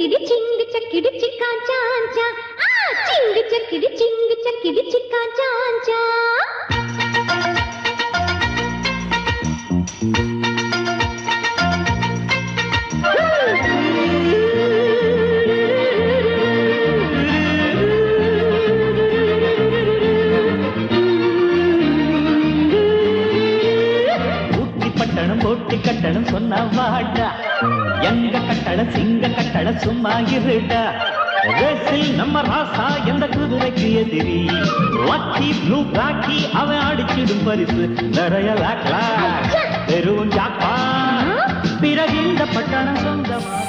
చక్కిడి చింగు చక్కిడి చిక్కా చాంచా చింగు చక్కిడి చిక్కా చాంచా போட்டி கட்டணம் சொன்ன வாடா எங்க கட்டளை சிங்க கட்டளை சும்மா இருடா ரேசில் நம்ம ராசா எந்த குதிரைக்கு எதிரி லக்கி ப்ளூ பிளாக்கி அவன் அடிச்சிடும் பரிசு நிறைய லாக்லா பெரும் ஜாப்பா பிறகு இந்த பட்டணம் சொந்தமா